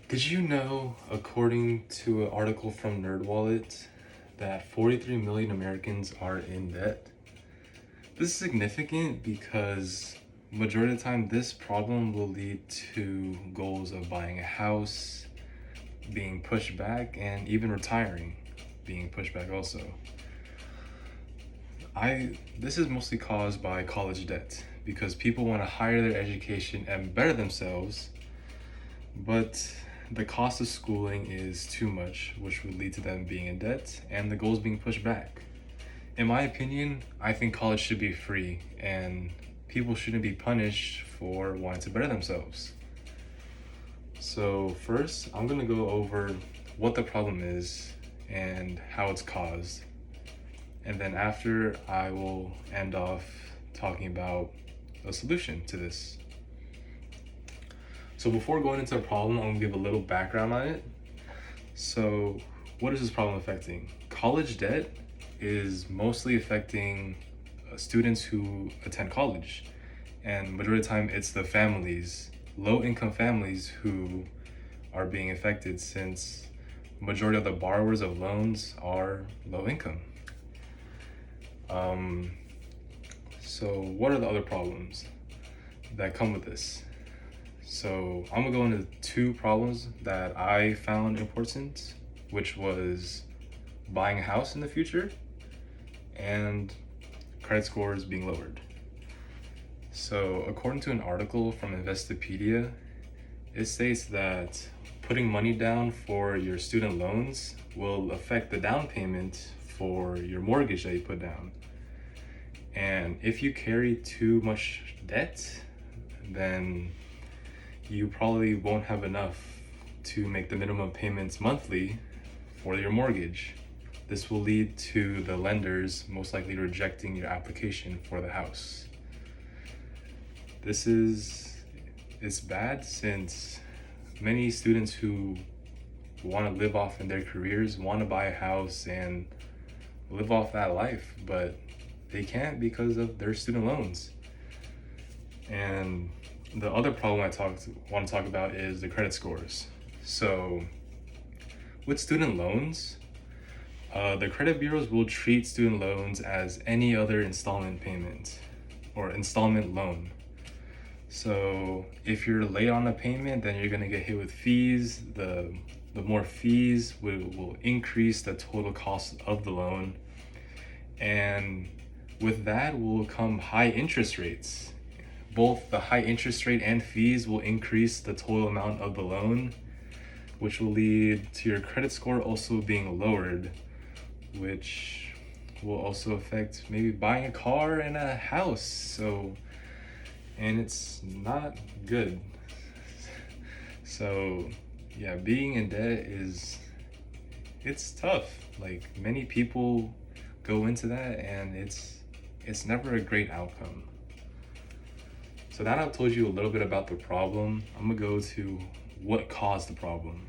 Did you know, according to an article from NerdWallet, that 43 million Americans are in debt? This is significant because majority of the time this problem will lead to goals of buying a house being pushed back and even retiring being pushed back also. This is mostly caused by college debt because people want to hire their education and better themselves, but the cost of schooling is too much, which would lead to them being in debt and the goals being pushed back. In my opinion, I think college should be free and people shouldn't be punished for wanting to better themselves. So first, I'm gonna go over what the problem is and how it's caused. And then after, I will end off talking about a solution to this. So before going into the problem, I'm gonna give a little background on it. So what is this problem affecting? College debt is mostly affecting students who attend college. And majority of the time, it's the families, low-income families, who are being affected since majority of the borrowers of loans are low income. So what are the other problems that come with this? So I'm gonna go into two problems that I found important, which was buying a house in the future and credit scores being lowered. So according to an article from Investopedia, it states that putting money down for your student loans will affect the down payment for your mortgage that you put down. And if you carry too much debt, then you probably won't have enough to make the minimum payments monthly for your mortgage. This will lead to the lenders most likely rejecting your application for the house. It's bad since many students who want to live off in their careers want to buy a house and live off that life, but they can't because of their student loans. And the other problem I want to talk about is the credit scores. So with student loans, the credit bureaus will treat student loans as any other installment payment or installment loan. So if you're late on a payment, then you're gonna get hit with fees. The more fees will increase the total cost of the loan. And with that will come high interest rates. Both the high interest rate and fees will increase the total amount of the loan, which will lead to your credit score also being lowered, which will also affect maybe buying a car and a house. And it's not good. So yeah, being in debt it's tough. Like many people go into that and it's never a great outcome. So now that I've told you a little bit about the problem, I'm gonna go to what caused the problem.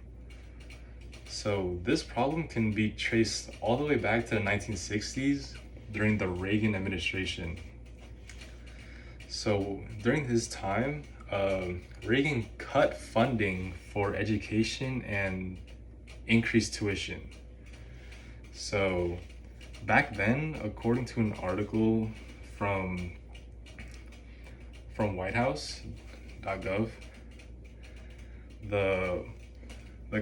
So this problem can be traced all the way back to the 1960s during the Reagan administration. So during his time, Reagan cut funding for education and increased tuition. So back then, according to an article from whitehouse.gov, the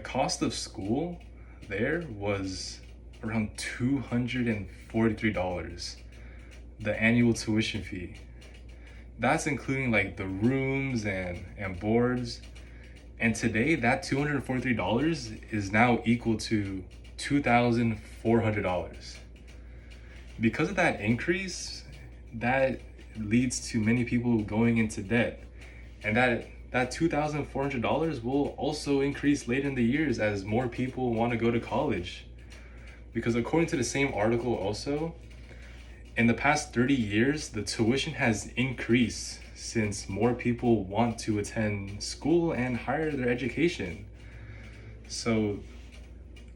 cost of school there was around $243, the annual tuition fee. That's including like the rooms and boards. And today that $243 is now equal to $2,400. Because of that increase, that leads to many people going into debt. And that $2,400 will also increase later in the years as more people want to go to college. Because according to the same article also, in the past 30 years, the tuition has increased since more people want to attend school and higher their education. So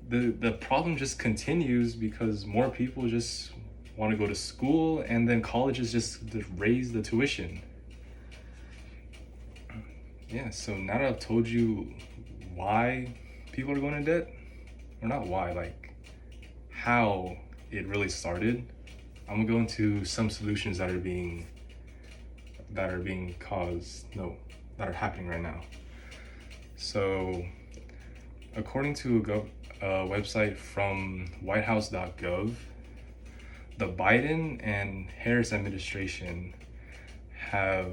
the problem just continues because more people just want to go to school and then colleges just raise the tuition. Yeah, so now that I've told you why people are going into debt, or not why, like how it really started. I'm gonna go into some solutions that are happening right now. So according to a website from whitehouse.gov, the Biden and Harris administration have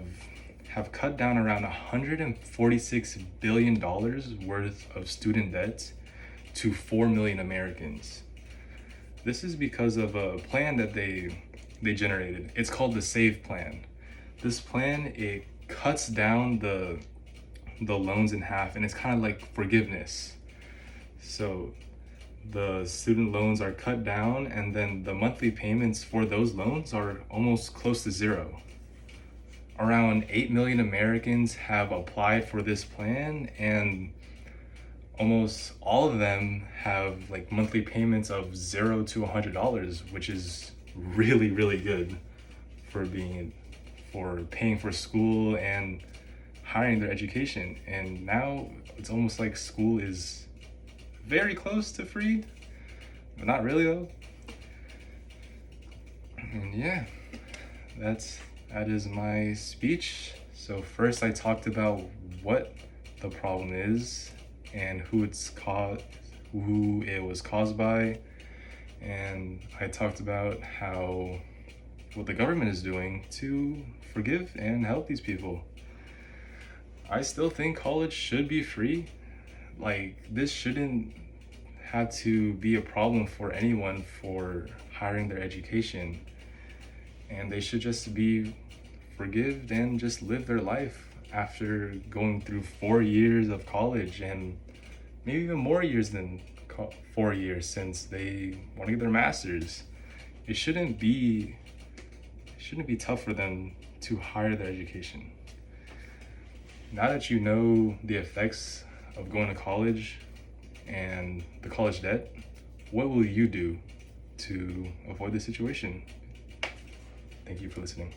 cut down around $146 billion worth of student debt to 4 million Americans. This is because of a plan that they generated. It's called the SAVE plan. This plan, it cuts down the loans in half, and it's kind of like forgiveness. So the student loans are cut down, and then the monthly payments for those loans are almost close to zero. Around 8 million Americans have applied for this plan, and almost all of them have like monthly payments of $0 to $100, which is really, really good for paying for school and hiring their education. And now it's almost like school is very close to free, but not really though. And yeah, that is my speech. So first I talked about what the problem is and who it was caused by, and I talked about what the government is doing to forgive and help these people. I still think college should be free. Like, this shouldn't have to be a problem for anyone for hiring their education, and they should just be forgiven and just live their life after going through 4 years of college, and maybe even more years than 4 years, since they want to get their master's. It shouldn't be tough for them to hire their education. Now that you know the effects of going to college and the college debt, what will you do to avoid the situation? Thank you for listening.